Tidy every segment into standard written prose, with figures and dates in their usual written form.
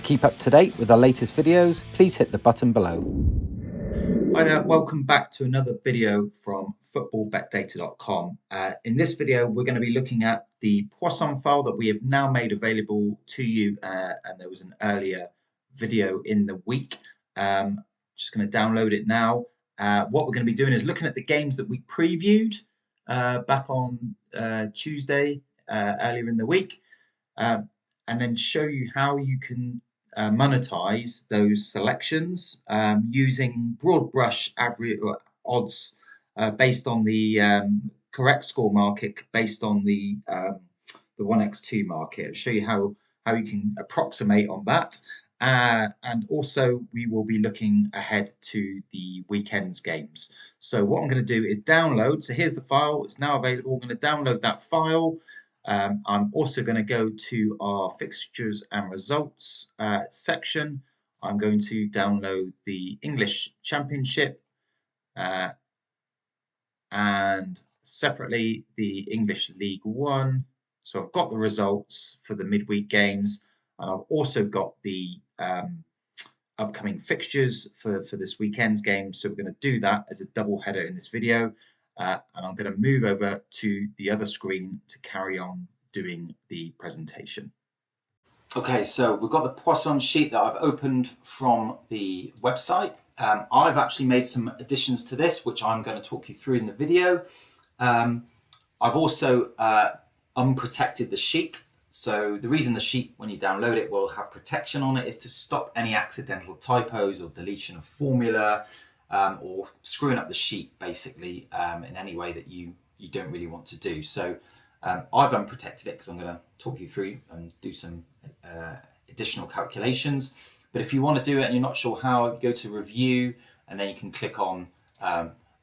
keep up to date with our latest videos, please hit the button below. Hi there, welcome back to another video from footballbetdata.com. In this video, we're going to be looking at the Poisson file that we have now made available to you, and there was an earlier video in the week. Just going to download it now. What we're going to be doing is looking at the games that we previewed back on Tuesday earlier in the week, and then show you how you can monetize those selections using broad brush average odds based on the correct score market based on the 1x2 market. I'll show you how you can approximate on that. And also we will be looking ahead to the weekend's games. So what I'm going to do is download. So here's the file. It's now available. I'm going to download that file. I'm also going to go to our fixtures and results section. I'm going to download the English Championship and separately the English League One. So I've got the results for the midweek games, and I've also got the upcoming fixtures for this weekend's game. So we're going to do that as a double header in this video. And I'm going to move over to the other screen to carry on doing the presentation. Okay, so we've got the Poisson sheet that I've opened from the website. I've actually made some additions to this, which I'm going to talk you through in the video. I've also unprotected the sheet. So the reason the sheet, when you download it, will have protection on it is to stop any accidental typos or deletion of formula, or screwing up the sheet basically in any way that you don't really want to do. So I've unprotected it because I'm going to talk you through and do some additional calculations. But if you want to do it and you're not sure how, go to review and then you can click on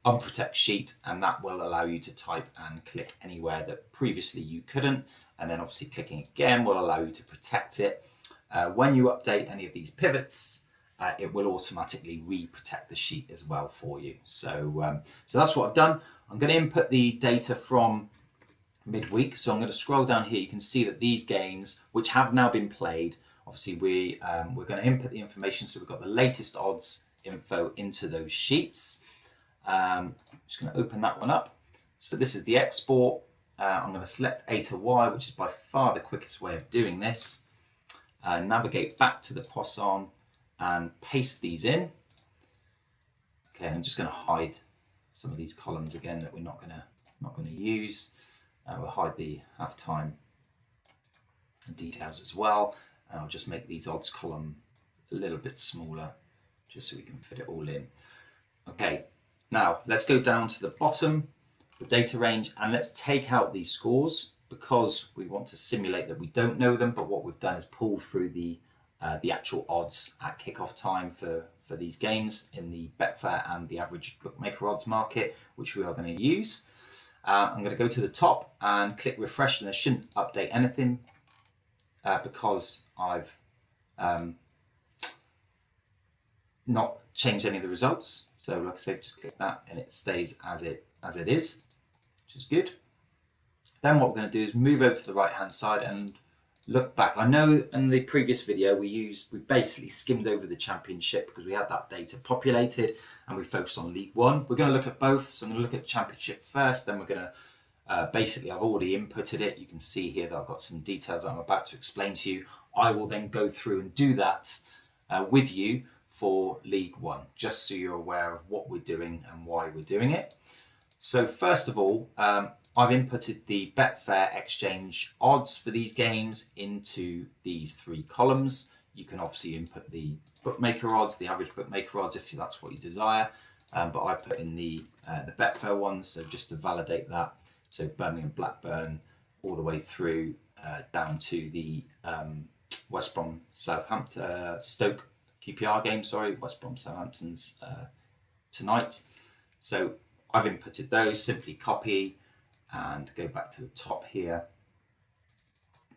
unprotect sheet, and that will allow you to type and click anywhere that previously you couldn't. And then obviously clicking again will allow you to protect it. When you update any of these pivots, it will automatically re-protect the sheet as well for you. So that's what I've done. I'm going to input the data from midweek. So I'm going to scroll down here. You can see that these games, which have now been played, obviously we're going to input the information. So we've got the latest odds info into those sheets. I'm just going to open that one up. So this is the export. I'm going to select A to Y, which is by far the quickest way of doing this. Navigate back to the Poisson and paste these in. Okay, I'm just going to hide some of these columns again that we're not going to use. We'll hide the halftime details as well. And I'll just make these odds column a little bit smaller, just so we can fit it all in. Okay, now let's go down to the bottom, the data range, and let's take out these scores because we want to simulate that we don't know them. But what we've done is pull through the actual odds at kickoff time for these games in the Betfair and the average bookmaker odds market, which we are going to use. I'm going to go to the top and click refresh, and I shouldn't update anything because I've not changed any of the results. So like I said, just click that and it stays as it is, which is good. Then what we're going to do is move over to the right hand side and look back. I know in the previous video we basically skimmed over the championship because we had that data populated and we focused on League One. We're going to look at both. So I'm going to look at championship first, then we're going to basically, I've already inputted it. You can see here that I've got some details that I'm about to explain to you. I will then go through and do that with you for League One, just so you're aware of what we're doing and why we're doing it. So first of all, I've inputted the Betfair exchange odds for these games into these three columns. You can obviously input the bookmaker odds, the average bookmaker odds, if that's what you desire. But I put in the Betfair ones, so just to validate that. So Birmingham, Blackburn, all the way through down to the West Brom, Southampton, Stoke QPR game. Sorry, West Brom, Southampton's tonight. So I've inputted those. Simply copy and go back to the top here,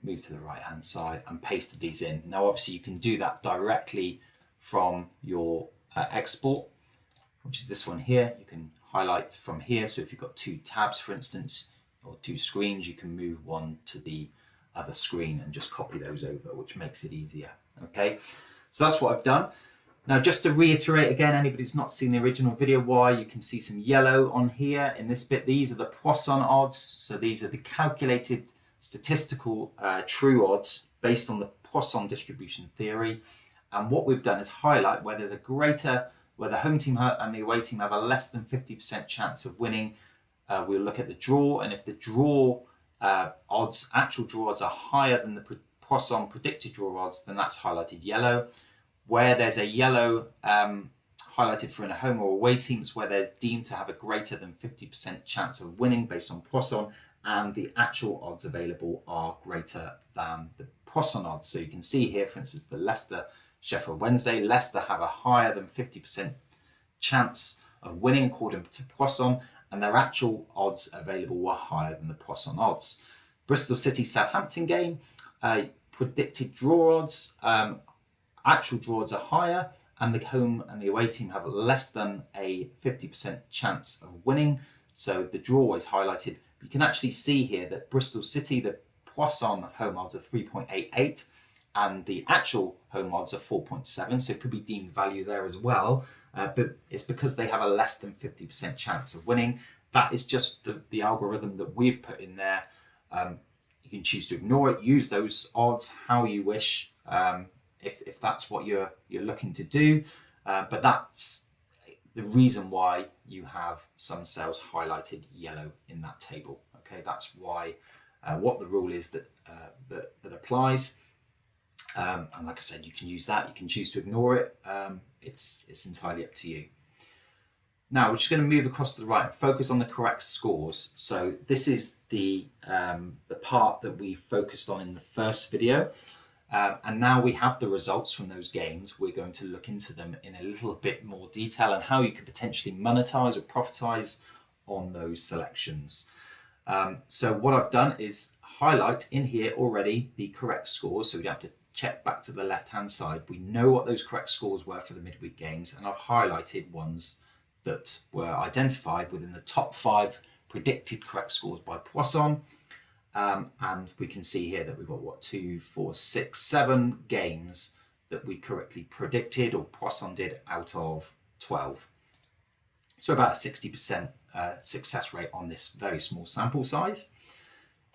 move to the right hand side and pasted these in. Now obviously you can do that directly from your export, which is this one here. You can highlight from here. So if you've got two tabs, for instance, or two screens, you can move one to the other screen and just copy those over, which makes it easier. Okay, so that's what I've done. Now, just to reiterate again, anybody who's not seen the original video, why you can see some yellow on here in this bit. These are the Poisson odds. So these are the calculated statistical true odds based on the Poisson distribution theory. And what we've done is highlight where there's a greater, where the home team and the away team have a less than 50% chance of winning. We'll look at the draw, and if the draw odds, actual draw odds, are higher than the Poisson predicted draw odds, then that's highlighted yellow. Where there's a yellow highlighted for a home or away team, it's where there's deemed to have a greater than 50% chance of winning based on Poisson, and the actual odds available are greater than the Poisson odds. So you can see here, for instance, the Leicester Sheffield Wednesday. Leicester have a higher than 50% chance of winning according to Poisson, and their actual odds available were higher than the Poisson odds. Bristol City Southampton game, predicted draw odds, actual draw odds are higher, and the home and the away team have less than a 50% chance of winning. So the draw is highlighted. You can actually see here that Bristol City, the Poisson home odds are 3.88, and the actual home odds are 4.7. So it could be deemed value there as well. But it's because they have a less than 50% chance of winning. That is just the algorithm that we've put in there. You can choose to ignore it, use those odds how you wish, if that's what you're looking to do. But that's the reason why you have some cells highlighted yellow in that table. Okay, that's why what the rule is that applies. And like I said, you can use that. You can choose to ignore it. It's entirely up to you. Now we're just going to move across to the right and focus on the correct scores. So this is the part that we focused on in the first video. And now we have the results from those games. We're going to look into them in a little bit more detail and how you could potentially monetize or profitize on those selections. So what I've done is highlight in here already the correct scores. So we don't have to check back to the left-hand side. We know what those correct scores were for the midweek games, and I've highlighted ones that were identified within the top 5 predicted correct scores by Poisson. And we can see here that we've got 2, 4, 6, 7 games that we correctly predicted, or Poisson did, out of 12. So about a 60% success rate on this very small sample size.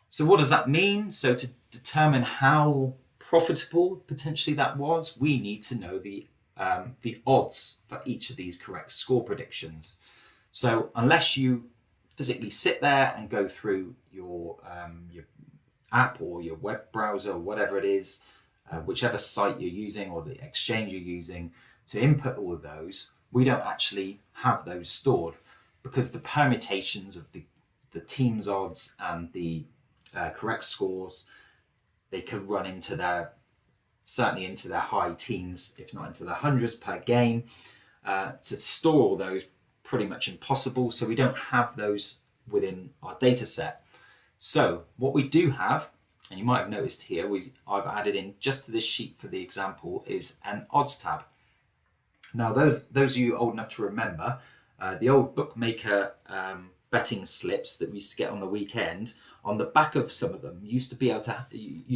So what does that mean? So to determine how profitable potentially that was, we need to know the odds for each of these correct score predictions. So unless you physically sit there and go through your app or your web browser or whatever it is, whichever site you're using or the exchange you're using to input all of those, we don't actually have those stored, because the permutations of the team's odds and the correct scores, they could run certainly into their high teens, if not into the hundreds per game. To store all those, pretty much impossible. So we don't have those within our data set. So what we do have, and you might have noticed here, I've added in just to this sheet for the example, is an odds tab. Now those of you old enough to remember, the old bookmaker betting slips that we used to get on the weekend, on the back of some of them, you used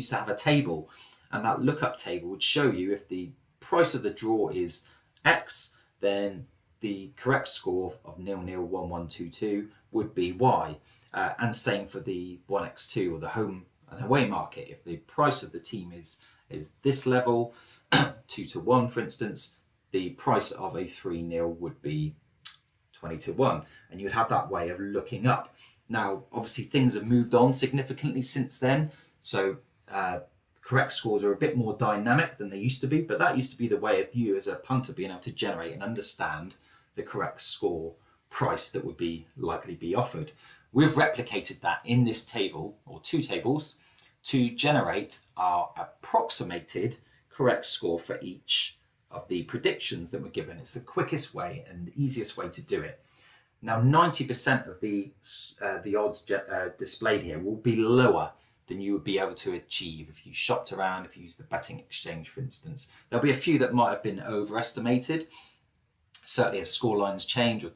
to have a table, and that lookup table would show you if the price of the draw is X, then the correct score of 0-0, 1-1, 2-2 would be Y. And same for the 1x2 or the home and away market. If the price of the team is this level, 2-1 for instance, the price of a 3-0 would be 20-1, and you'd have that way of looking up. Now, obviously, things have moved on significantly since then, so correct scores are a bit more dynamic than they used to be, but that used to be the way of you as a punter being able to generate and understand the correct score price that would likely be offered. We've replicated that in this table, or 2 tables, to generate our approximated correct score for each of the predictions that were given. It's the quickest way and the easiest way to do it. Now, 90% of the odds displayed here will be lower than you would be able to achieve if you shopped around, if you used the betting exchange, for instance. There'll be a few that might have been overestimated. Certainly as scorelines change, or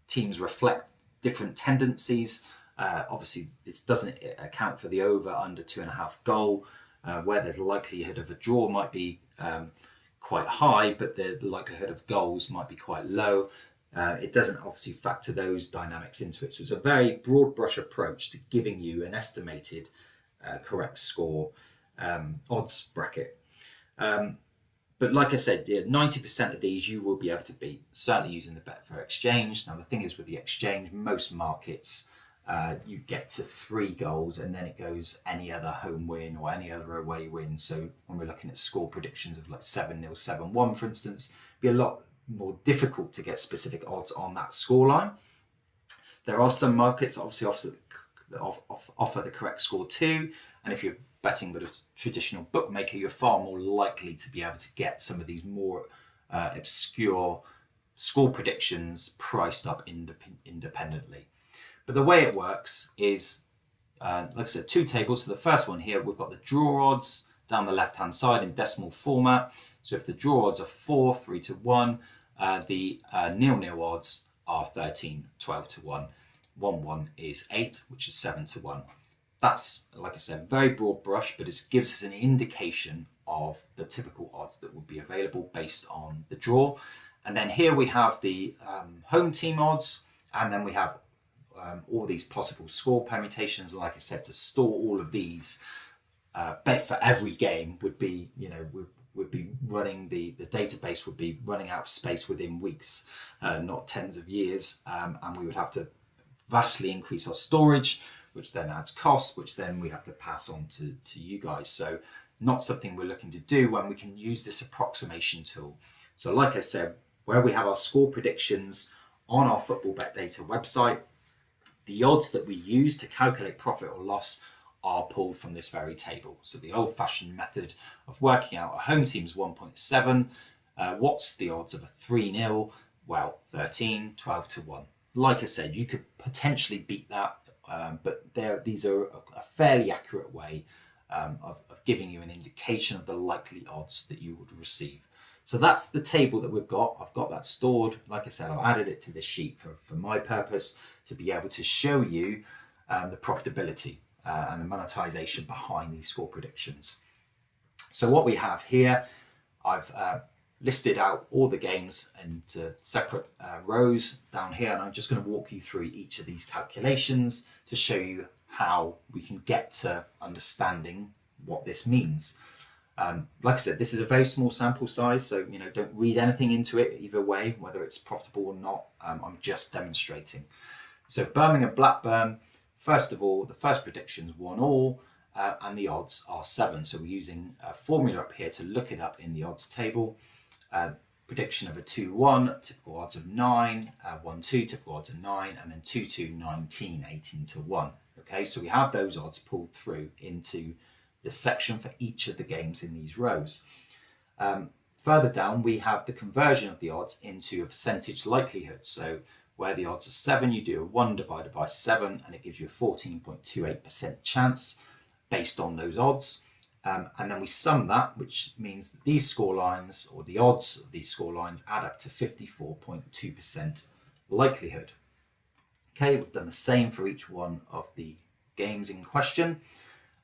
teams reflect different tendencies. Obviously, this doesn't account for the over, under 2.5 goal where there's likelihood of a draw might be quite high, but the likelihood of goals might be quite low. It doesn't obviously factor those dynamics into it. So it's a very broad brush approach to giving you an estimated correct score odds bracket. But like I said, 90% of these you will be able to beat, certainly using the Betfair exchange. Now, the thing is with the exchange, most markets, you get to 3 goals and then it goes any other home win or any other away win. So when we're looking at score predictions of like 7-0, 7-1, for instance, it'd be a lot more difficult to get specific odds on that scoreline. There are some markets that obviously offer the correct score too. And if you're betting with a traditional bookmaker, you're far more likely to be able to get some of these more obscure score predictions priced up independently. But the way it works is, like I said, 2 tables. So the first one here, we've got the draw odds down the left-hand side in decimal format. So if the draw odds are 4, 3-1, the nil-nil odds are 13, 12-1. 1-1 is 8, which is 7-1. That's, like I said, very broad brush, but it gives us an indication of the typical odds that would be available based on the draw. And then here we have the home team odds, and then we have all these possible score permutations. And like I said, to store all of these, bet for every game would be, would be running the database would be running out of space within weeks, not tens of years, and we would have to vastly increase our storage, which then adds costs, which then we have to pass on to you guys. So not something we're looking to do when we can use this approximation tool. So like I said, where we have our score predictions on our Football Bet Data website, the odds that we use to calculate profit or loss are pulled from this very table. So the old-fashioned method of working out a home team's 1.7, what's the odds of a 3-0? Well, 13, 12-1. Like I said, you could potentially beat that, but these are a fairly accurate way of giving you an indication of the likely odds that you would receive. So that's the table that we've got. I've got that stored. Like I said, I've added it to this sheet for my purpose to be able to show you the profitability and the monetization behind these score predictions. So what we have here, I've listed out all the games into separate rows down here, and I'm just going to walk you through each of these calculations to show you how we can get to understanding what this means. Like I said, this is a very small sample size, so don't read anything into it either way, whether it's profitable or not. I'm just demonstrating. So Birmingham Blackburn, first of all, the first prediction is 1-1, and the odds are 7. So we're using a formula up here to look it up in the odds table. Prediction of a 2-1, typical odds of 9, 1-2, typical odds of 9, and then 2-2, 19, 18-1. Okay, so we have those odds pulled through into the section for each of the games in these rows. Further down, we have the conversion of the odds into a percentage likelihood. So where the odds are 7, you do a 1 divided by 7, and it gives you a 14.28% chance based on those odds. And then we sum that, which means that these score lines, or the odds of these score lines, add up to 54.2% likelihood. Okay, we've done the same for each one of the games in question.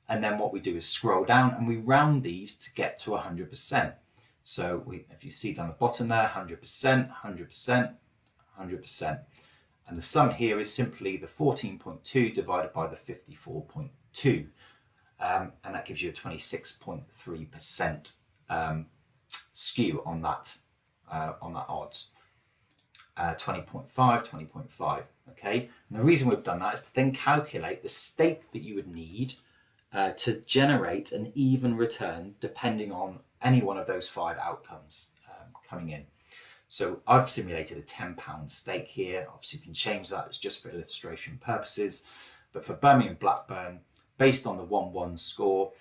And then what we do is scroll down and we round these to get to 100%. So if you see down the bottom there, 100%, 100%, 100%. And the sum here is simply the 14.2 divided by the 54.2. And that gives you a 26.3% skew on that odds. 20.5, 20.5. Okay. And the reason we've done that is to then calculate the stake that you would need to generate an even return depending on any one of those 5 outcomes coming in. So I've simulated a £10 stake here. Obviously you can change that, it's just for illustration purposes. But for Birmingham Blackburn, based on the 1-1 score,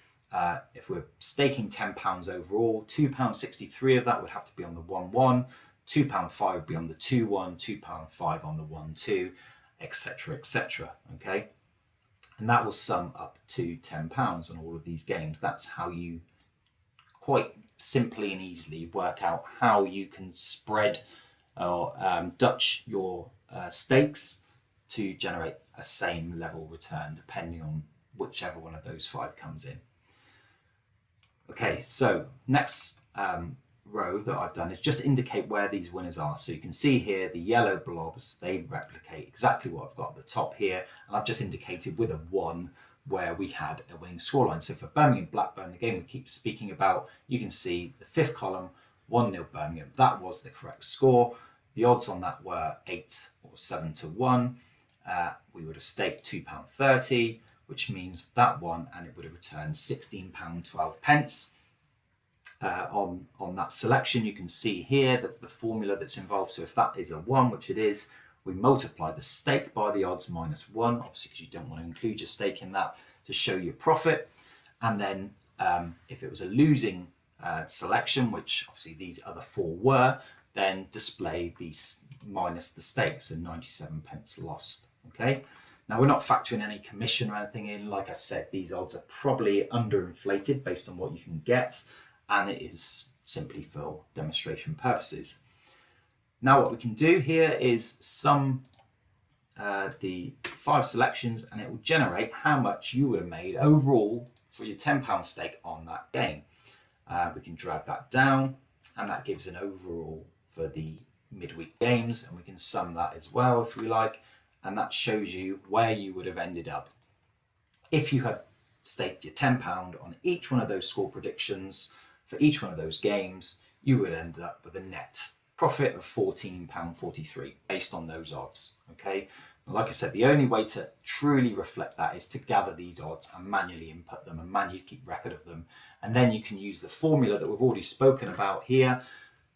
if we're staking £10 overall, £2.63 of that would have to be on the 1-1, £2.5 would be on the 2-1, £2.5 on the 1-2, etc., etc. Okay, and that will sum up to £10 on all of these games. That's how you quite simply and easily work out how you can spread or Dutch your stakes to generate a same level return depending on whichever one of those 5 comes in. Okay, so next row that I've done is just indicate where these winners are. So you can see here the yellow blobs, they replicate exactly what I've got at the top here, and I've just indicated with a 1 where we had a winning scoreline. So for Birmingham Blackburn, the game we keep speaking about, you can see the 5th column, 1-0 Birmingham. That was the correct score. The odds on that were 8 or 7 to 1. We would have staked £2.30, which means that one, and it would have returned £16.12. On that selection, you can see here that the formula that's involved. So if that is a 1, which it is, we multiply the stake by the odds minus 1, obviously because you don't want to include your stake in that to show your profit. And then if it was a losing selection, which obviously these other 4 were, then display these minus the stake, so 97 pence lost. Okay. Now we're not factoring any commission or anything in. Like I said, these odds are probably underinflated based on what you can get, and it is simply for demonstration purposes. Now what we can do here is sum the 5 selections, and it will generate how much you would have made overall for your £10 stake on that game. We can drag that down, and that gives an overall for the midweek games, and we can sum that as well if we like, and that shows you where you would have ended up if you had staked your £10 on each one of those score predictions for each one of those games. You would end up with a net profit of £14.43 based on those odds. Okay, like I said, the only way to truly reflect that is to gather these odds and manually input them and manually keep record of them, and then you can use the formula that we've already spoken about here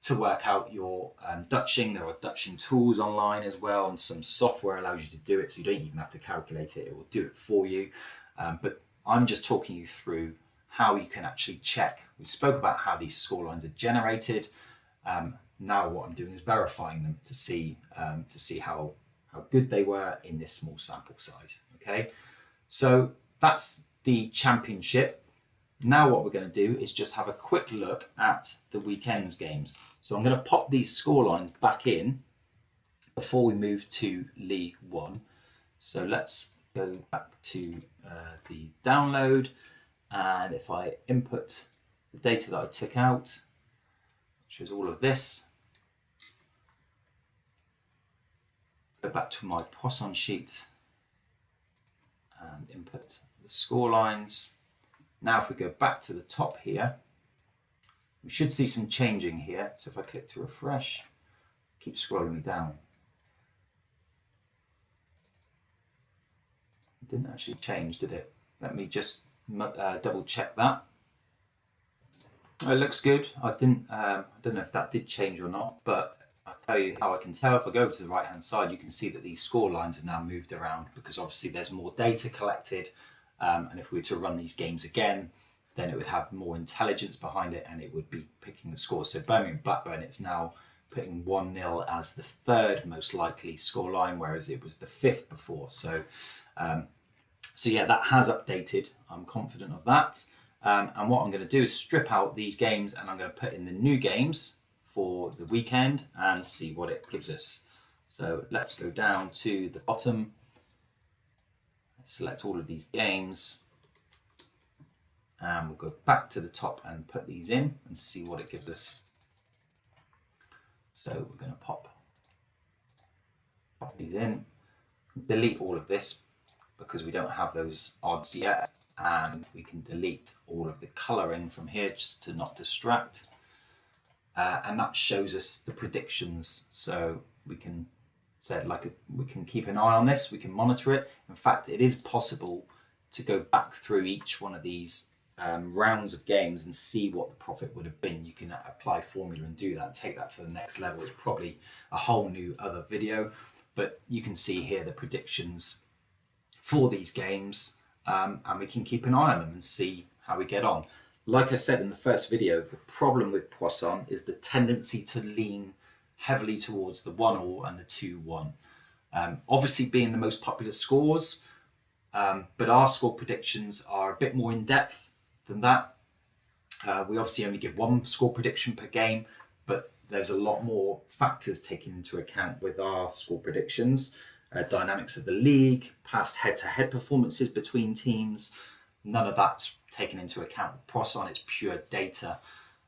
to work out your Dutching. There are Dutching tools online as well, and some software allows you to do it, so you don't even have to calculate it, it will do it for you. But I'm just talking you through how you can actually check. We spoke about how these score lines are generated. Now what I'm doing is verifying them to see how good they were in this small sample size. Okay, so that's the championship. Now what we're going to do is just have a quick look at the weekend's games. So I'm going to pop these score lines back in before we move to League One. So let's go back to the download, and if I input the data that I took out, which is all of this, go back to my Poisson sheet and input the score lines. Now if we go back to the top here, we should see some changing here. So if I click to refresh, keep scrolling me down. It didn't actually change, did it? Let me just double check that. Oh, it looks good. I don't know if that did change or not, but I'll tell you how I can tell. If I go over to the right hand side, you can see that these score lines are now moved around because obviously there's more data collected. And if we were to run these games again, then it would have more intelligence behind it and it would be picking the score. So Birmingham Blackburn, it's now putting 1-0 as the 3rd most likely scoreline, whereas it was the 5th before. So yeah, that has updated. I'm confident of that. And what I'm going to do is strip out these games and I'm going to put in the new games for the weekend and see what it gives us. So let's go down to the bottom. Select all of these games, and we'll go back to the top and put these in and see what it gives us. So we're going to pop these in, delete all of this because we don't have those odds yet, and we can delete all of the colouring from here just to not distract, and that shows us the predictions. So we can we can keep an eye on this, we can monitor it. In fact, it is possible to go back through each one of these rounds of games and see what the profit would have been. You can apply formula and do that, take that to the next level. It's probably a whole new other video, but you can see here the predictions for these games, and we can keep an eye on them and see how we get on. Like I said in the first video, the problem with Poisson is the tendency to lean heavily towards the 1-all and the 2-1. Obviously being the most popular scores, but our score predictions are a bit more in depth than that. We obviously only give 1 score prediction per game, but there's a lot more factors taken into account with our score predictions. Dynamics of the league, past head-to-head performances between teams, none of that's taken into account. Poisson is pure data,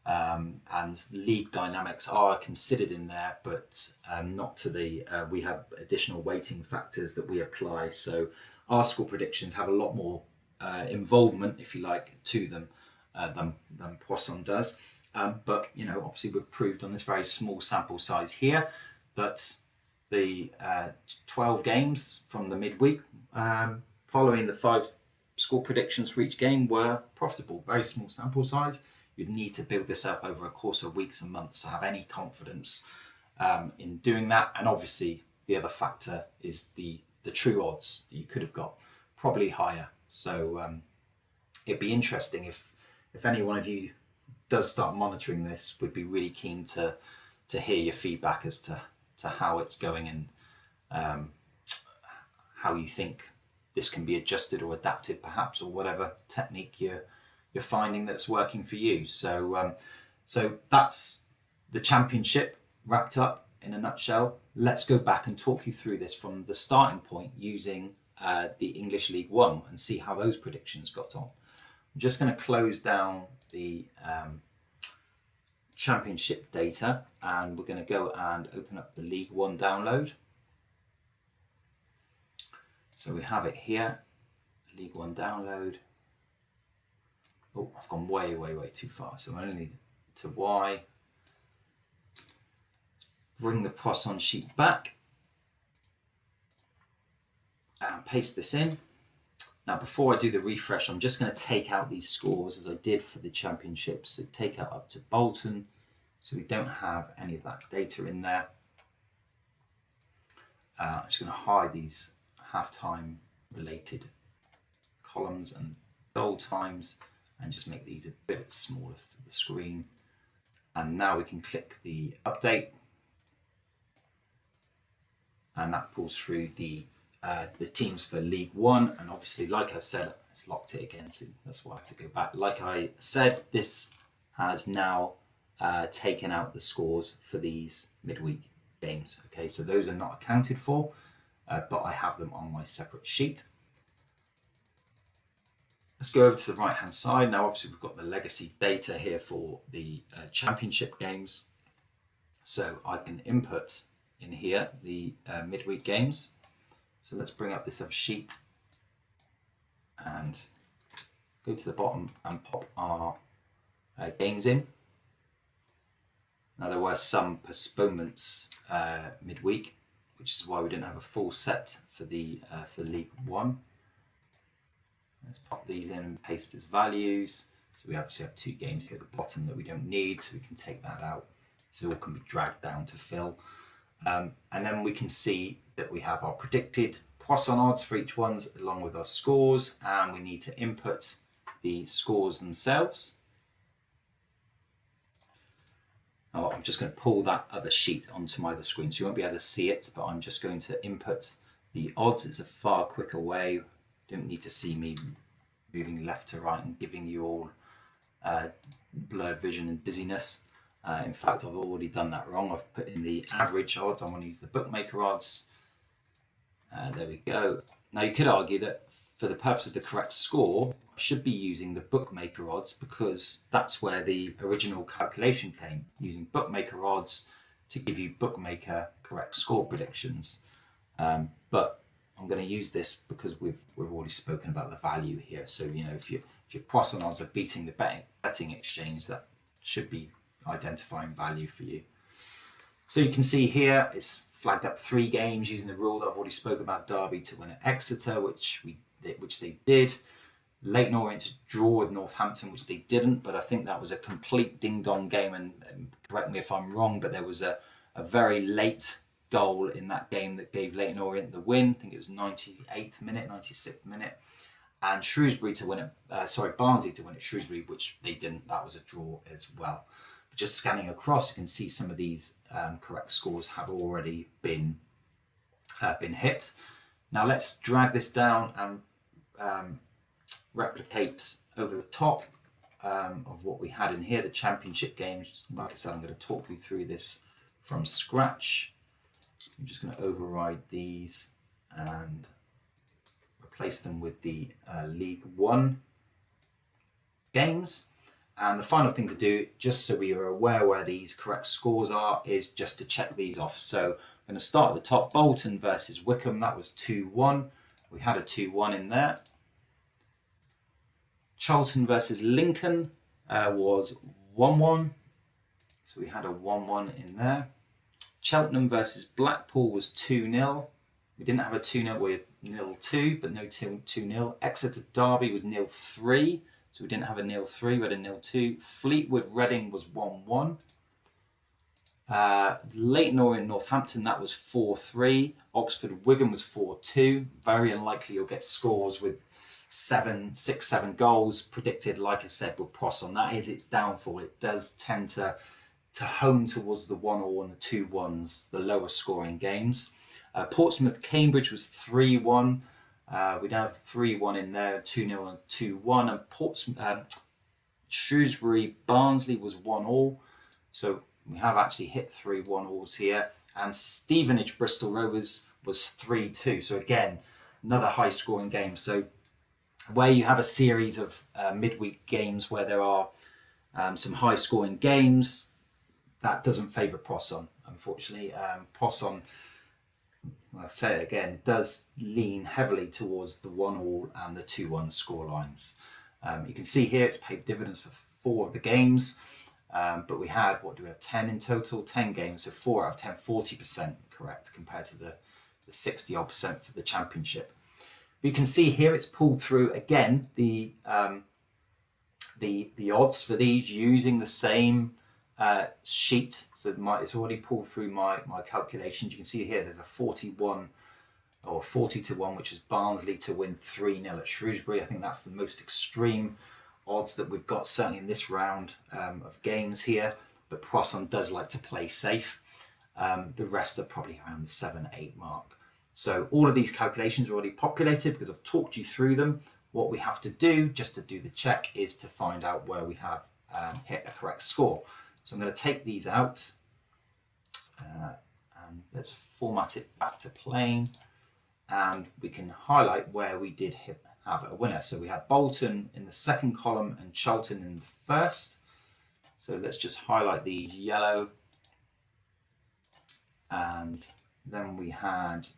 and league dynamics are considered in there, but not to the, we have additional weighting factors that we apply. So our score predictions have a lot more involvement, if you like, to them than Poisson does. But, you know, obviously we've proved on this very small sample size here that the 12 games from the midweek following the 5 score predictions for each game were profitable. Very small sample size. You'd need to build this up over a course of weeks and months to have any confidence in doing that. And obviously the other factor is the true odds that you could have got, probably higher. So it'd be interesting if any one of you does start monitoring this. We'd be really keen to hear your feedback as to how it's going and how you think this can be adjusted or adapted, perhaps, or whatever technique you're finding that's working for you. So so that's the championship wrapped up in a nutshell. Let's go back and talk you through this from the starting point using the English League One and see how those predictions got on. I'm just going to close down the championship data, and we're going to go and open up the League One download. So we have it here, League One download. Oh, I've gone way too far. So I only need to Y. Let's bring the Poisson sheet back and paste this in. Now, before I do the refresh, I'm just going to take out these scores as I did for the championships. So take out up to Bolton, so we don't have any of that data in there. I'm just going to hide these half-time related columns and goal times and just make these a bit smaller for the screen. And now we can click the update, and that pulls through the teams for League One. And obviously, like I've said, it's locked it again, so that's why I have to go back. Like I said, this has now taken out the scores for these midweek games. Okay, so those are not accounted for, but I have them on my separate sheet. Let's go over to the right hand side. Now obviously we've got the legacy data here for the championship games. So I can input in here the midweek games. So let's bring up this other sheet and go to the bottom and pop our games in. Now there were some postponements midweek, which is why we didn't have a full set for the for League One. Let's pop these in and paste as values. So we obviously have 2 games here at the bottom that we don't need, so we can take that out. So it all can be dragged down to fill. And then we can see that we have our predicted Poisson odds for each ones along with our scores, and we need to input the scores themselves. Now I'm just going to pull that other sheet onto my other screen, so you won't be able to see it, but I'm just going to input the odds. It's a far quicker way. You don't need to see me moving left to right and giving you all blurred vision and dizziness. In fact, I've already done that wrong. I've put in the average odds. I want to use the bookmaker odds. There we go. Now you could argue that for the purpose of the correct score, I should be using the bookmaker odds because that's where the original calculation came, using bookmaker odds to give you bookmaker correct score predictions. But I'm going to use this because we've already spoken about the value here. So you know, if your Poisson odds are beating the betting exchange, that should be identifying value for you. So you can see here it's flagged up 3 games using the rule that I've already spoken about. Derby to win at Exeter, which they did. Leyton Orient to draw with Northampton, which they didn't, but I think that was a complete ding-dong game, and correct me if I'm wrong, but there was a very late goal in that game that gave Leyton Orient the win. I think it was 98th minute, 96th minute. And Shrewsbury to win it, Barnsley to win at Shrewsbury, which they didn't. That was a draw as well. But just scanning across, you can see some of these correct scores have already been hit. Now let's drag this down and replicate over the top of what we had in here, the championship games. Like I said, I'm going to talk you through this from scratch. I'm just going to override these and replace them with the League One games. And the final thing to do, just so we are aware where these correct scores are, is just to check these off. So I'm going to start at the top. Bolton versus Wickham, that was 2-1. We had a 2-1 in there. Charlton versus Lincoln was 1-1. So we had a 1-1 in there. Cheltenham versus Blackpool was 2-0. We didn't have a 2-0, we had 0-2, but no 2-0. Exeter Derby was 0-3. So we didn't have a 0-3, we had a 0-2. Fleetwood Reading was 1-1. Leyton Orient Northampton, that was 4-3. Oxford Wigan was 4-2. Very unlikely you'll get scores with 6-7 goals predicted. Like I said with Poisson, that is its downfall. It does tend to hone towards the 1-1 and the 2-1s, the lower scoring games. Portsmouth Cambridge was 3-1. We'd have 3-1 in there, 2-0 and 2-1. And Portsmouth, Shrewsbury Barnsley was 1-1. So we have actually hit 3 1-1s here. And Stevenage Bristol Rovers was 3-2. So again, another high scoring game. So where you have a series of midweek games where there are some high scoring games, that doesn't favour Poisson, unfortunately. Poisson, I'll say it again, does lean heavily towards the 1-1 and the 2-1 score lines. You can see here it's paid dividends for 4 of the games, but we had, what do we have, 10 in total? 10 games, so 4 out of 10, 40% correct compared to the 60-odd% for the championship. But you can see here it's pulled through again the odds for these using the same sheet. So it's already pulled through my calculations. You can see here there's a 41 or 40-1, which is Barnsley to win 3-0 at Shrewsbury. I think that's the most extreme odds that we've got, certainly in this round of games here. But Poisson does like to play safe. The rest are probably around the 7-8 mark. So all of these calculations are already populated because I've talked you through them. What we have to do, just to do the check, is to find out where we have hit a correct score. So I'm going to take these out and let's format it back to plain, and we can highlight where we did have a winner. So we had Bolton in the second column and Charlton in the first. So let's just highlight these yellow. And then we had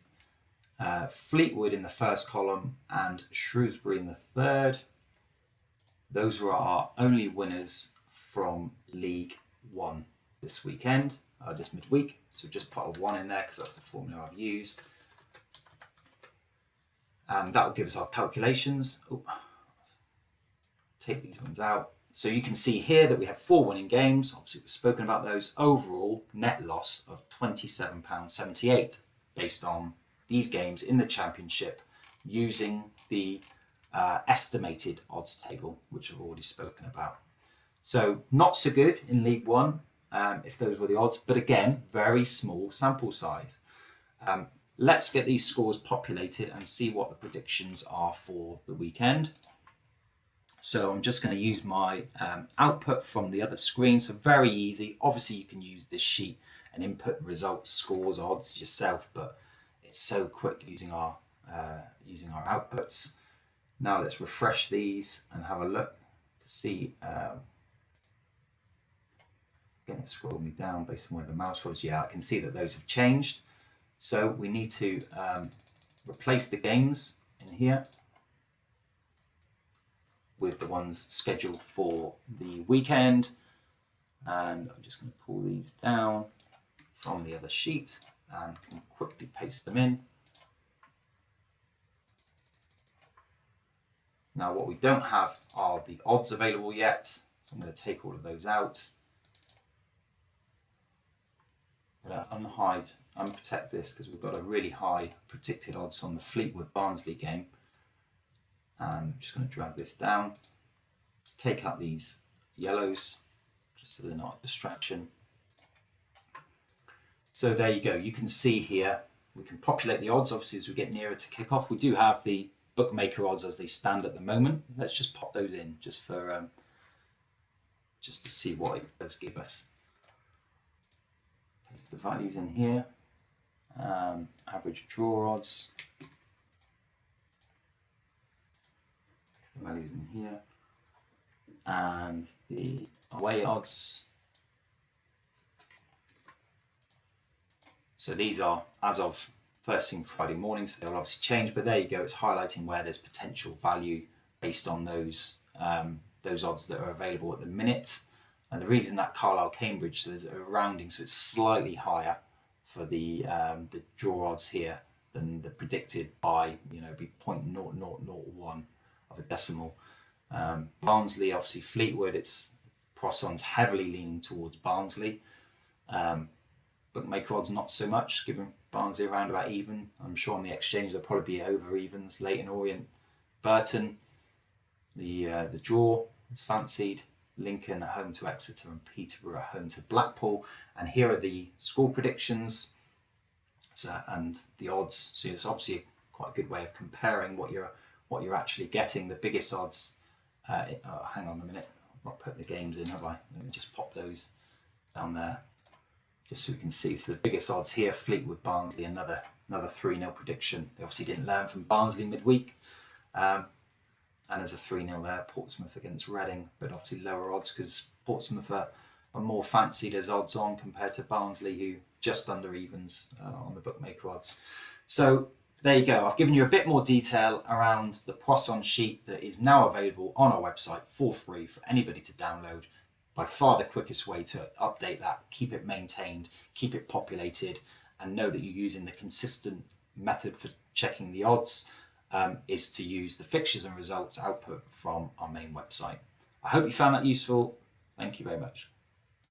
Fleetwood in the first column and Shrewsbury in the third. Those were our only winners from League One this weekend, this midweek. So just put a 1 in there because that's the formula I've used. And that will give us our calculations. Ooh. Take these ones out. So you can see here that we have 4 winning games. Obviously, we've spoken about those. Overall net loss of £27.78 based on these games in the championship using the estimated odds table, which I've already spoken about. So not so good in League One, if those were the odds, but again, very small sample size. Let's get these scores populated and see what the predictions are for the weekend. So I'm just going to use my output from the other screen. So very easy. Obviously, you can use this sheet and input results, scores, odds yourself, but it's so quick using our outputs. Now let's refresh these and have a look to see. Again, it's scrolling me down based on where the mouse was. Yeah, I can see that those have changed. So we need to replace the games in here with the ones scheduled for the weekend. And I'm just going to pull these down from the other sheet and can quickly paste them in. Now what we don't have are the odds available yet. So I'm going to take all of those out. I'm going to unprotect this because we've got a really high predicted odds on the Fleetwood Barnsley game. I'm just going to drag this down, take out these yellows, just so they're not a distraction. So there you go. You can see here, we can populate the odds, obviously, as we get nearer to kickoff. We do have the bookmaker odds as they stand at the moment. Let's just pop those in just for, just to see what it does give us. Paste the values in here. Average draw odds. The values in here. and the away odds. So these are as of first thing Friday morning, so they'll obviously change, but there you go. It's highlighting where there's potential value based on those odds that are available at the minute. And the reason that Carlisle Cambridge, so there's a rounding, so it's slightly higher for the draw odds here than the predicted by, be 0.0001 of a decimal. Barnsley, obviously Fleetwood, Poisson's heavily leaning towards Barnsley. Bookmaker odds not so much, given Barnsley around about even. I'm sure on the exchange there'll probably be over evens. Leighton Orient, Burton, the draw is fancied. Lincoln at home to Exeter and Peterborough at home to Blackpool. And here are the score predictions and the odds. So it's obviously quite a good way of comparing what you're actually getting. The biggest odds. Hang on a minute, I've not put the games in, have I? Let me just pop those down there, just so we can see. So the biggest odds here: Fleetwood Barnsley, another 3-0 prediction. They obviously didn't learn from Barnsley midweek. And there's a 3-0 there, Portsmouth against Reading, but obviously lower odds because Portsmouth are more fancied as odds on compared to Barnsley, who just under evens on the bookmaker odds. So there you go. I've given you a bit more detail around the Poisson sheet that is now available on our website for free for anybody to download. By far the quickest way to update that, keep it maintained, keep it populated, and know that you're using the consistent method for checking the odds. Is to use the fixtures and results output from our main website. I hope you found that useful. Thank you very much.